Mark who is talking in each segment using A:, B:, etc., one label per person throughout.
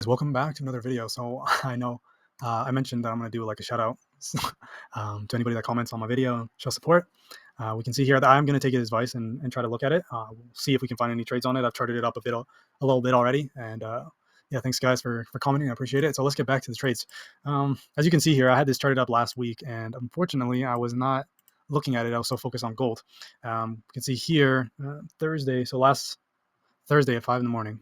A: guys, welcome back to another video. So I know I mentioned that I'm going to do like a shout out to anybody that comments on my video and show support. We can see here that I'm going to take his advice and try to look at it. We'll see if we can find any trades on it. I've charted it up a little bit already, and yeah, thanks guys for commenting. I appreciate it. So let's get back to the trades. As you can see here, I had this charted up last week, and unfortunately, I was not looking at it. I was so focused on gold. You can see here Thursday. So last Thursday at 5 in the morning.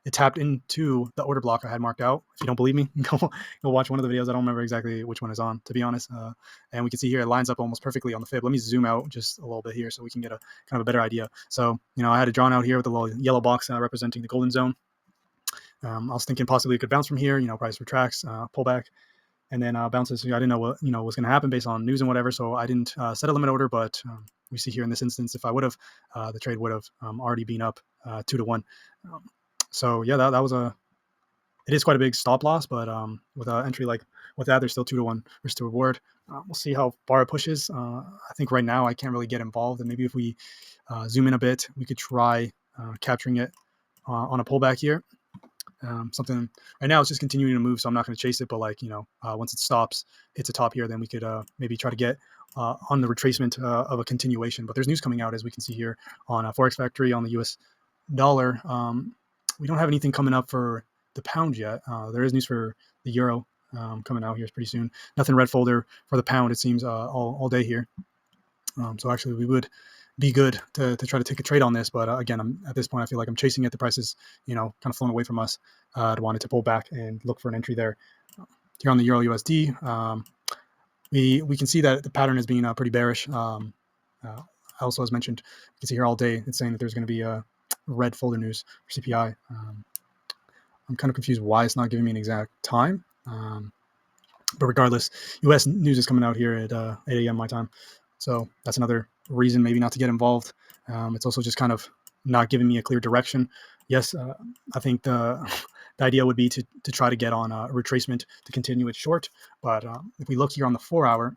A: It tapped into the order block I had marked out. If you don't believe me, go watch one of the videos. I don't remember exactly which one is on, to be honest. And we can see here it lines up almost perfectly on the fib. Let me zoom out just a little bit here so we can get a kind of a better idea. So, I had it drawn out here with a little yellow box representing the golden zone. I was thinking possibly it could bounce from here, price retracts, pullback, and then bounces. So I didn't know what was going to happen based on news and whatever. So I didn't set a limit order, but we see here in this instance, if I would have, the trade would have already been up 2-1. So yeah, it is quite a big stop loss, but with an entry like with that, there's still 2-1 risk to reward. We'll see how far it pushes. I think right now I can't really get involved, and maybe if we zoom in a bit, we could try capturing it on a pullback here. Something right now it's just continuing to move, so I'm not going to chase it, but once it stops, hits a top here, then we could maybe try to get on the retracement of a continuation. But there's news coming out, as we can see here on Forex Factory on the US dollar. We don't have anything coming up for the pound yet. There is news for the euro coming out here pretty soon. Nothing red folder for the pound, it seems, all day here. So actually we would be good to try to take a trade on this, but again, at this point I feel like I'm chasing it. The price is kind of flown away from us. I'd wanted to pull back and look for an entry there. Here on the euro USD, we can see that the pattern is being pretty bearish. Also, as mentioned, you can see here all day it's saying that there's going to be a red folder news for CPI. I'm kind of confused why it's not giving me an exact time, but regardless, US news is coming out here at 8 a.m. my time, so that's another reason maybe not to get involved. It's also just kind of not giving me a clear direction. Yes, I think the idea would be to try to get on a retracement to continue it short, but if we look here on the 4-hour,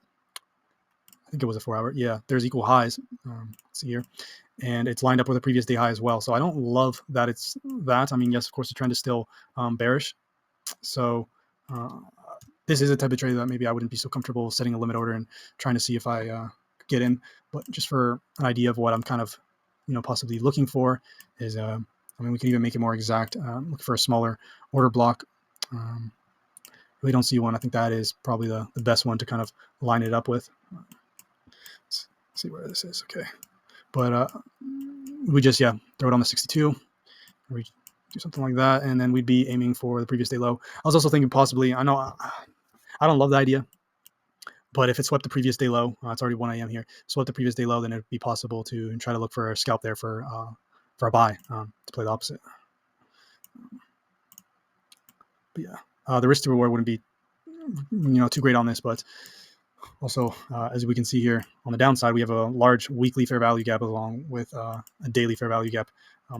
A: I think it was a 4-hour, yeah, there's equal highs. Let's see here, and it's lined up with a previous day high as well. So I don't love that it's that. I mean, yes, of course, the trend is still bearish. So this is a type of trade that maybe I wouldn't be so comfortable setting a limit order and trying to see if I could get in. But just for an idea of what I'm kind of, possibly looking for is, I mean, we can even make it more exact. Look for a smaller order block. Really don't see one. I think that is probably the best one to kind of line it up with. Let's see where this is. Okay. But we just, throw it on the 62. We do something like that, and then we'd be aiming for the previous day low. I was also thinking possibly, I know I don't love the idea, but if it swept the previous day low, it's already 1 a.m. here, swept the previous day low, then it'd be possible to try to look for a scalp there for a buy, to play the opposite. But yeah, the risk to reward wouldn't be too great on this, but also, as we can see here on the downside, we have a large weekly fair value gap along with a daily fair value gap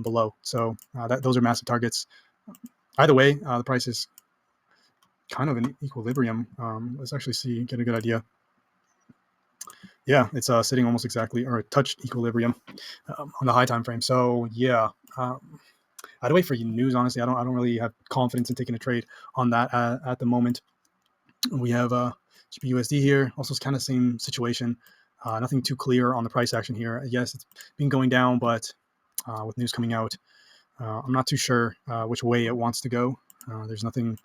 A: below. So those are massive targets. Either way, the price is kind of in equilibrium. Let's actually get a good idea. Yeah, it's sitting almost exactly, or touched equilibrium on the high time frame. So yeah, I'd wait for news. Honestly, I don't really have confidence in taking a trade on that at the moment. We have GBUSD here, also it's kind of same situation. Nothing too clear on the price action here. Yes, it's been going down, but with news coming out, I'm not too sure which way it wants to go. There's nothing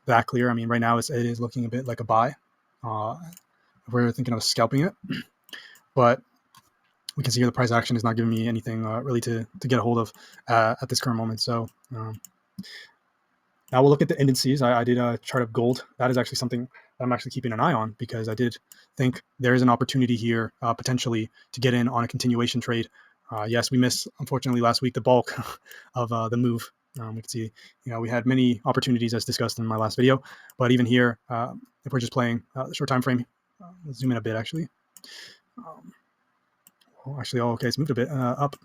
A: that clear. I mean, right now it is looking a bit like a buy. We're thinking of scalping it, but we can see here the price action is not giving me anything really to get a hold of at this current moment. So now we'll look at the indices. I did a chart of gold. That is actually something that I'm actually keeping an eye on, because I did think there is an opportunity here potentially to get in on a continuation trade. Yes, we missed, unfortunately, last week the bulk of the move. We can see, we had many opportunities as discussed in my last video, but even here, if we're just playing the short time frame, let's zoom in a bit actually. Okay, it's moved a bit up.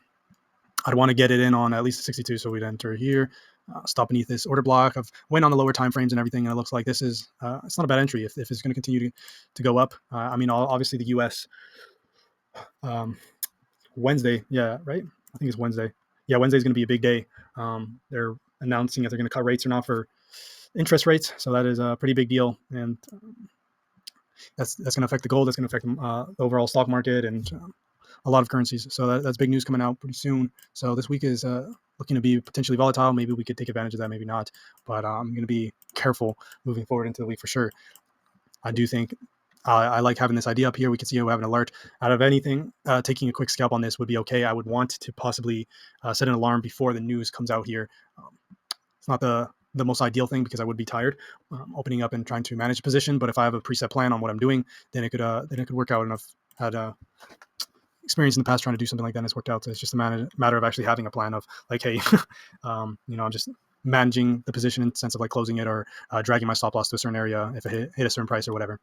A: I'd want to get it in on at least 62, so we'd enter here, stop beneath this order block. I've went on the lower time frames and everything, and it looks like this is it's not a bad entry if it's going to continue to go up. I mean, obviously the US Wednesday, yeah, right? I think it's Wednesday. Yeah, Wednesday is going to be a big day. They're announcing if they're going to cut rates or not for interest rates. So that is a pretty big deal, and that's going to affect the gold. That's going to affect the overall stock market and a lot of currencies. So that's big news coming out pretty soon. So this week is looking to be potentially volatile. Maybe we could take advantage of that, maybe not. But I'm going to be careful moving forward into the week for sure. I do think I like having this idea up here. We can see we have an alert. Out of anything, taking a quick scalp on this would be okay. I would want to possibly set an alarm before the news comes out here. It's not the most ideal thing because I would be tired opening up and trying to manage a position. But if I have a preset plan on what I'm doing, then it could work out. And I've had experience in the past trying to do something like that, and it's worked out. So it's just a matter of actually having a plan of like, hey, I'm just managing the position in the sense of like closing it or dragging my stop loss to a certain area if it hit a certain price or whatever.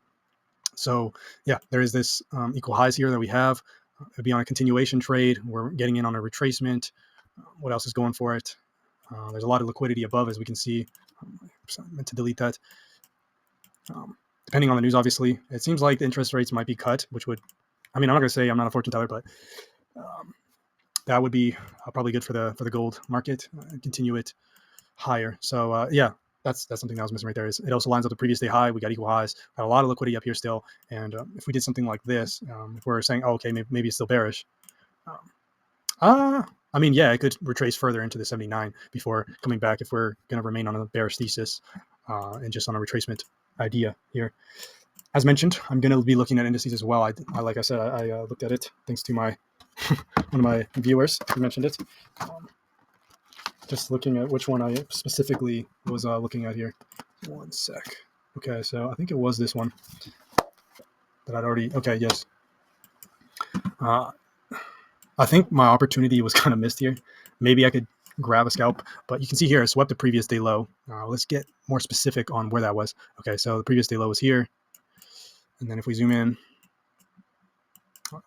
A: So yeah, there is this equal highs here that we have. It'd be on a continuation trade. We're getting in on a retracement. What else is going for it? There's a lot of liquidity above, as we can see. I meant to delete that. Depending on the news, obviously, it seems like the interest rates might be cut, which would, I'm not going to say I'm not a fortune teller, but that would be probably good for the gold market. Continue it higher. So yeah, that's something that was missing right there. It also lines up the previous day high. We got equal highs. Got a lot of liquidity up here still. And if we did something like this, if we're saying, oh, okay, maybe it's still bearish. Yeah, it could retrace further into the 79 before coming back if we're going to remain on a bearish thesis and just on a retracement idea here. As mentioned, I'm going to be looking at indices as well. I like I said, I looked at it thanks to my one of my viewers who mentioned it. Just looking at which one I specifically was looking at here. One sec. Okay, so I think it was this one that I'd already. Okay, yes. I think my opportunity was kind of missed here. Maybe I could grab a scalp, but you can see here I swept the previous day low. Let's get more specific on where that was. Okay, so the previous day low was here. And then if we zoom in,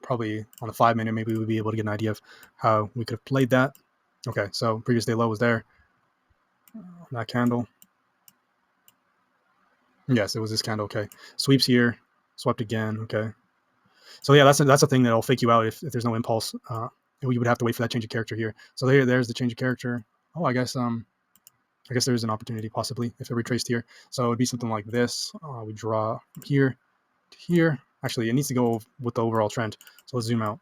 A: probably on the 5 minute, maybe we'll be able to get an idea of how we could have played that. Okay, so previous day low was there. That candle. Yes, it was this candle. Okay, sweeps here, swept again. Okay, so yeah, that's a thing that'll fake you out if there's no impulse. We would have to wait for that change of character here. So there's the change of character. Oh, I guess there's an opportunity possibly if it retraced here. So it would be something like this. We draw here to here. Actually, it needs to go with the overall trend. So let's zoom out.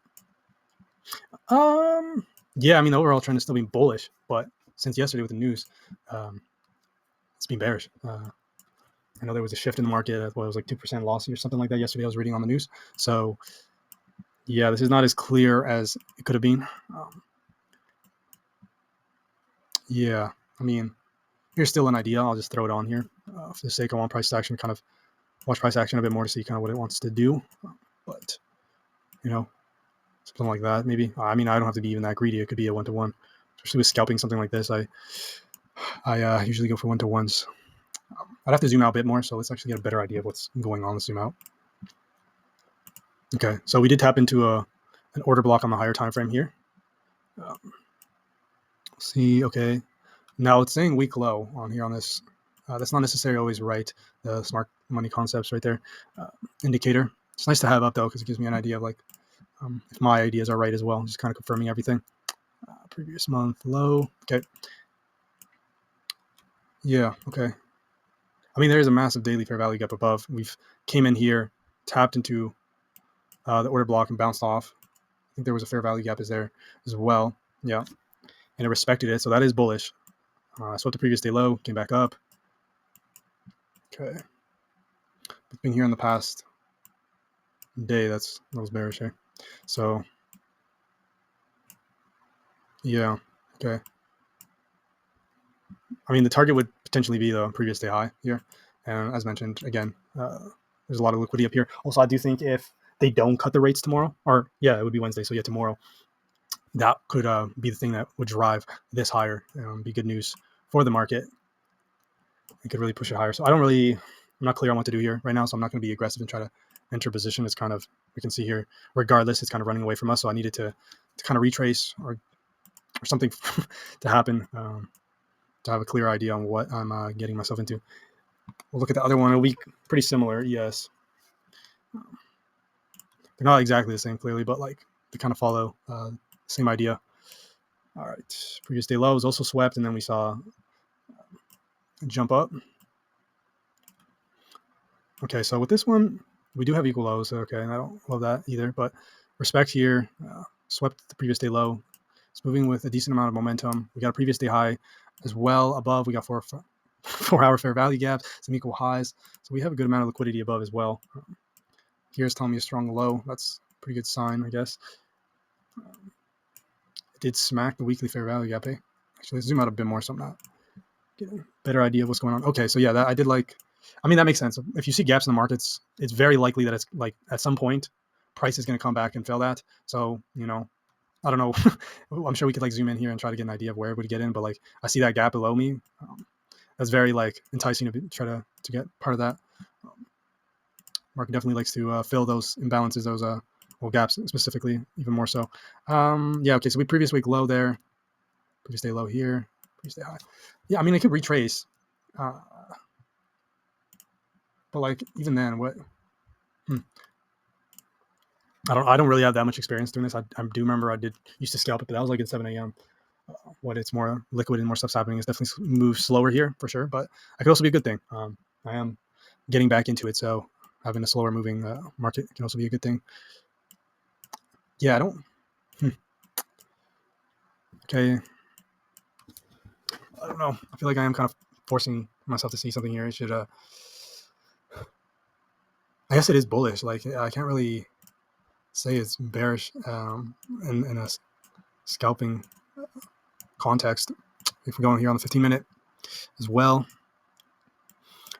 A: Yeah, the overall trend is still being bullish, but since yesterday with the news, it's been bearish. I know there was a shift in the market. It was like 2% loss or something like that yesterday. I was reading on the news. So yeah, this is not as clear as it could have been. Yeah, here's still an idea. I'll just throw it on here for the sake I want price action, kind of watch price action a bit more to see kind of what it wants to do. But something like that maybe. I don't have to be even that greedy. It could be a 1-to-1, especially with scalping something like this. I usually go for 1-to-1s. I'd have to zoom out a bit more, so let's actually get a better idea of what's going on. Let's zoom out. Okay, so we did tap into an order block on the higher time frame here. See, okay, now it's saying weak low on here on this. That's not necessarily always right. The smart money concepts right there indicator. It's nice to have up though because it gives me an idea of like if my ideas are right as well. Just kind of confirming everything. Previous month low. Okay. Yeah. Okay. There is a massive daily fair value gap above. We've came in here, tapped into the order block and bounced off. I think there was a fair value gap is there as well. Yeah. And it respected it. So that is bullish. Swept the previous day low, came back up. Okay. It's been here in the past day. That was bearish here. So yeah. Okay. The target would potentially be the previous day high here. And as mentioned, again, there's a lot of liquidity up here. Also, I do think if they don't cut the rates tomorrow, or yeah, it would be Wednesday. So yeah, tomorrow, that could be the thing that would drive this higher. Be good news for the market. It could really push it higher. So I'm not clear on what to do here right now. So I'm not going to be aggressive and try to enter position. It's kind of, we can see here, regardless, it's kind of running away from us. So I needed to kind of retrace or something to happen to have a clear idea on what I'm getting myself into. We'll look at the other one. It'll be pretty similar. Yes. They're not exactly the same, clearly, but like they kind of follow the same idea. All right. Previous day low was also swept, and then we saw jump up. Okay, so with this one, we do have equal lows. Okay, and I don't love that either, but respect here, swept the previous day low. It's moving with a decent amount of momentum. We got a previous day high as well above. We got 4 hour fair value gaps, some equal highs. So we have a good amount of liquidity above as well. Here's telling me a strong low. That's a pretty good sign, I guess. It did smack the weekly fair value gap. Actually, let's zoom out a bit more so I'm not getting a better idea of what's going on. Okay, so yeah, that I did like. I mean, that makes sense. If you see gaps in the markets, it's very likely that it's like at some point, price is going to come back and fill that. So, I don't know. I'm sure we could like zoom in here and try to get an idea of where it would get in, but like I see that gap below me. That's very like enticing to try to get part of that. Market definitely likes to fill those imbalances, those gaps specifically, even more so. Yeah, okay, so we previous week low there, previous day low here, previous day high. Yeah, I mean, it could retrace. But like even then, what? I don't really have that much experience doing this. I do remember I used to scalp it, but that was like at 7 a.m. What it's more liquid and more stuff's happening, is definitely move slower here for sure. But it could also be a good thing. I am getting back into it, so having a slower moving market can also be a good thing. Yeah, I don't. Okay. I don't know. I feel like I am kind of forcing myself to see something here. It should. I guess it is bullish. Like I can't really say it's bearish in a scalping context. If we're going here on the 15-minute as well,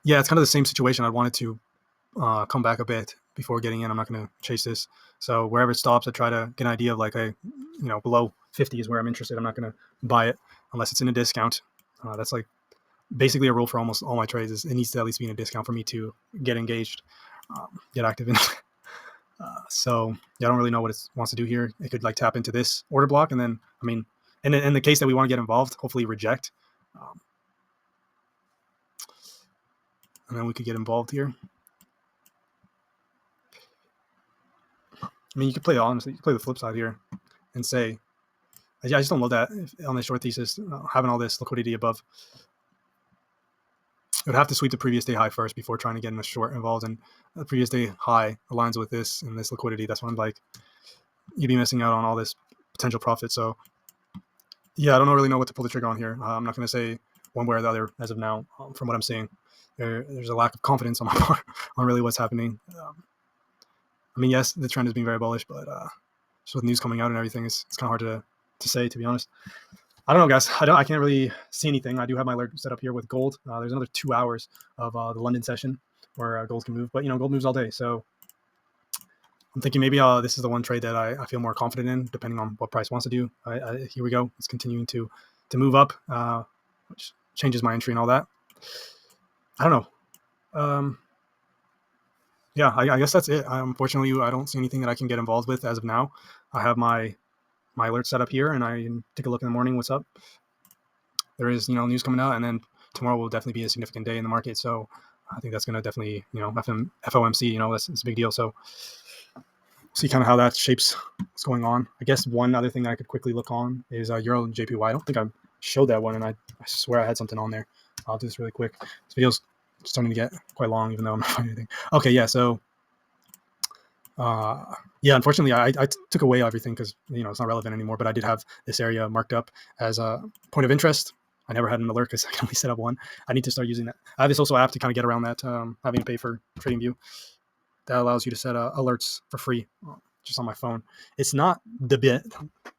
A: yeah, it's kind of the same situation. I wanted to come back a bit before getting in. I'm not going to chase this. So wherever it stops, I try to get an idea of like below 50 is where I'm interested. I'm not going to buy it unless it's in a discount. That's like basically a rule for almost all my trades. Is it needs to at least be in a discount for me to get engaged, get active in. So yeah, I don't really know what it wants to do here. It could like tap into this order block, and then I mean, in the case that we want to get involved, hopefully reject, and then we could get involved here. I mean, you could play honestly, you could play the flip side here, and say, I just don't love that on the short thesis, having all this liquidity above. It would have to sweep the previous day high first before trying to get in a short involved, and the previous day high aligns with this and this liquidity. That's when like you'd be missing out on all this potential profit. So yeah, I don't really know what to pull the trigger on here. I'm not going to say one way or the other as of now. From what I'm seeing, there's a lack of confidence on my part on really what's happening. I mean, yes, the trend is being very bullish, but just with news coming out and everything, it's kind of hard to say, to be honest. I don't know, guys. I can't really see anything. I do have my alert set up here with gold. There's another 2 hours of the London session where gold can move, but gold moves all day. So I'm thinking maybe this is the one trade that I feel more confident in, depending on what price wants to do. Here we go. It's continuing to move up, which changes my entry and all that. I don't know. Yeah, I guess that's it. Unfortunately, I don't see anything that I can get involved with as of now. I have my alert set up here, and I can take a look in the morning. What's up? There is news coming out, and then tomorrow will definitely be a significant day in the market. So I think that's going to definitely FOMC. That's a big deal. So see kind of how that shapes what's going on. I guess one other thing I could quickly look on is Euro and JPY. I don't think I showed that one, and I swear I had something on there. I'll do this really quick. This video's starting to get quite long, even though I'm not finding anything. Okay, yeah. So yeah, unfortunately, I took away everything because it's not relevant anymore. But I did have this area marked up as a point of interest. I never had an alert because I can only set up one. I need to start using that. I have this also app to kind of get around that, having to pay for TradingView. That allows you to set alerts for free just on my phone. It's not the bit.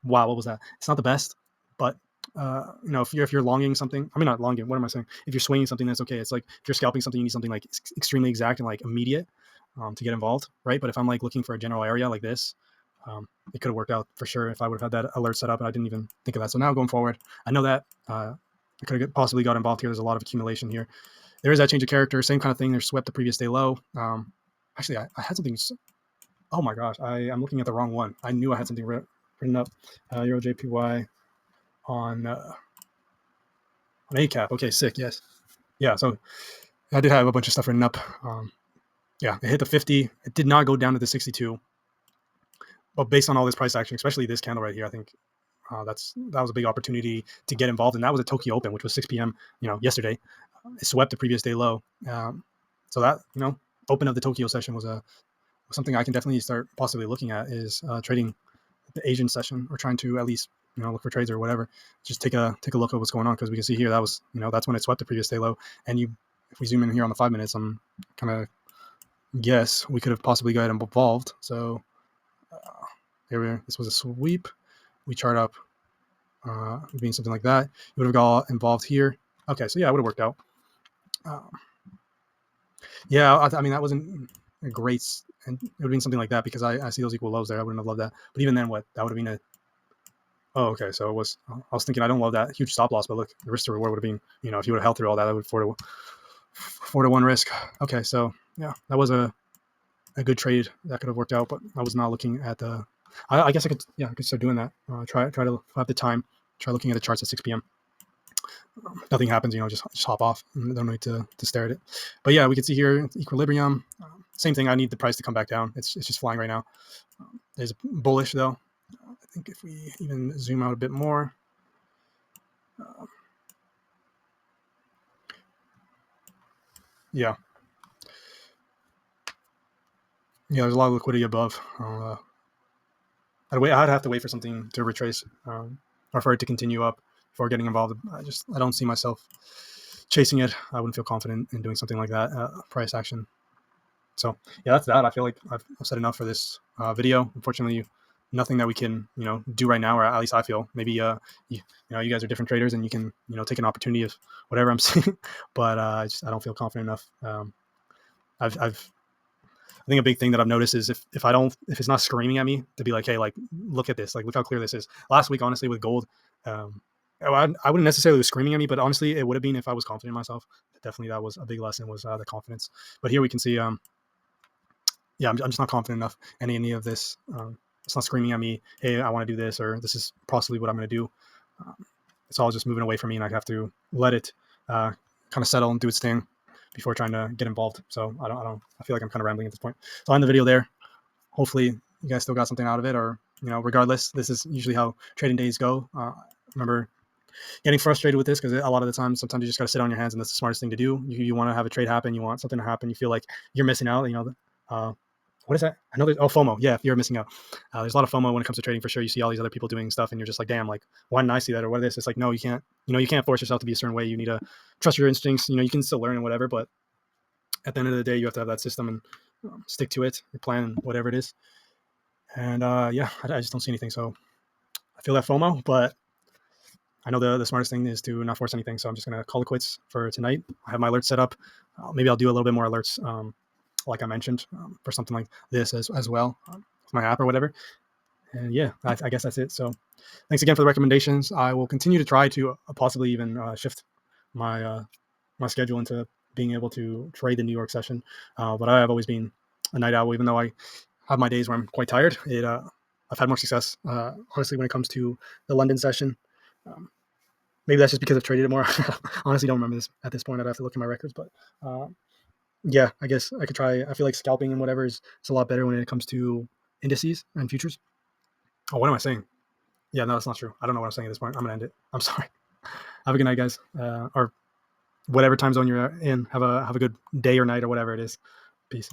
A: Wow, what was that? It's not the best, but if you're longing something, I mean not longing. What am I saying? If you're swinging something, that's okay. It's like if you're scalping something, you need something like extremely exact and like immediate to get involved, right? But if I'm like looking for a general area like this, it could have worked out for sure if I would have had that alert set up, and I didn't even think of that. So now going forward, I know that I could have possibly got involved here. There's a lot of accumulation here. There is that change of character, same kind of thing. They're swept the previous day low. Actually, I had something. Oh my gosh, I'm looking at the wrong one. I knew I had something written up. Euro JPY on ACAP. Okay, sick. Yes, yeah. So I did have a bunch of stuff written up. Yeah, it hit the 50. It did not go down to the 62. But based on all this price action, especially this candle right here, I think that was a big opportunity to get involved. And that was at Tokyo Open, which was 6 p.m. Yesterday. it swept the previous day low. So that, open of the Tokyo session was something I can definitely start possibly looking at, is trading the Asian session, or trying to at least look for trades or whatever. Just take a look at what's going on, because we can see here that was that's when it swept the previous day low. And if we zoom in here on the 5 minutes, I'm kind of guess we could have possibly got involved. So this was a sweep. We chart up being something like that. You would have got involved here. Okay, so yeah, it would have worked out. Yeah, I mean, that wasn't a great, and it would have been something like that, because I see those equal lows there. I wouldn't have loved that. But even then, that would have been a, oh, okay, so it was, I was thinking, I don't love that huge stop loss, but look, the risk to reward would have been, if you would have held through all that, that would 4-to-1 risk. Okay, so yeah, that was a good trade that could have worked out, but I was not looking at the, I guess I could start doing that. Try to have the time, try looking at the charts at 6 p.m. Nothing happens, just hop off. Don't need to stare at it. But yeah, we can see here equilibrium. Same thing. I need the price to come back down. It's just flying right now. It's bullish though. I think if we even zoom out a bit more, yeah, there's a lot of liquidity above. I'd have to wait for something to retrace, or for it to continue up before getting involved. I don't see myself chasing it. I wouldn't feel confident in doing something like that, price action. So yeah, that's that. I feel like I've said enough for this video. Unfortunately, nothing that we can do right now, or at least I feel. Maybe you guys are different traders, and you can take an opportunity of whatever I'm seeing. But I don't feel confident enough. I think a big thing that I've noticed is if it's not screaming at me to be like, hey, like, look at this, like, look how clear this is. Last week, honestly, with gold, I wouldn't necessarily be screaming at me, but honestly, it would have been if I was confident in myself. Definitely, that was a big lesson, was the confidence. But here we can see, I'm just not confident enough in any of this. It's not screaming at me, hey, I want to do this, or this is possibly what I'm going to do. It's all just moving away from me, and I have to let it kind of settle and do its thing before trying to get involved. So I feel like I'm kind of rambling at this point. So I'll end the video there. Hopefully you guys still got something out of it, or regardless, this is usually how trading days go. Remember getting frustrated with this, because a lot of the time, sometimes you just got to sit on your hands, and that's the smartest thing to do. You want to have a trade happen, you want something to happen, you feel like you're missing out. What is that? I know there's FOMO. Yeah, you're missing out. There's a lot of FOMO when it comes to trading, for sure. You see all these other people doing stuff, and you're just like, damn, like, why didn't I see that, or what is this? It's like, no, you can't. You can't force yourself to be a certain way. You need to trust your instincts. You can still learn and whatever, but at the end of the day, you have to have that system and stick to it, your plan, whatever it is. And yeah, I just don't see anything. So I feel that FOMO, but I know the smartest thing is to not force anything. So I'm just gonna call it quits for tonight. I have my alerts set up. Maybe I'll do a little bit more alerts, like I mentioned, for something like this as well, with my app or whatever. And yeah, I guess that's it. So thanks again for the recommendations. I will continue to try to possibly even shift my my schedule into being able to trade the New York session. But I have always been a night owl, even though I have my days where I'm quite tired. I've had more success, honestly, when it comes to the London session. Maybe that's just because I've traded it more. Honestly, don't remember this at this point. I'd have to look at my records, but yeah, I guess I could try. I feel like scalping and whatever is a lot better when it comes to indices and futures. Oh, what am I saying? Yeah, no, that's not true. I don't know what I'm saying at this point. I'm gonna end it. I'm sorry. Have a good night, guys, or whatever time zone you're in. Have a good day or night or whatever it is.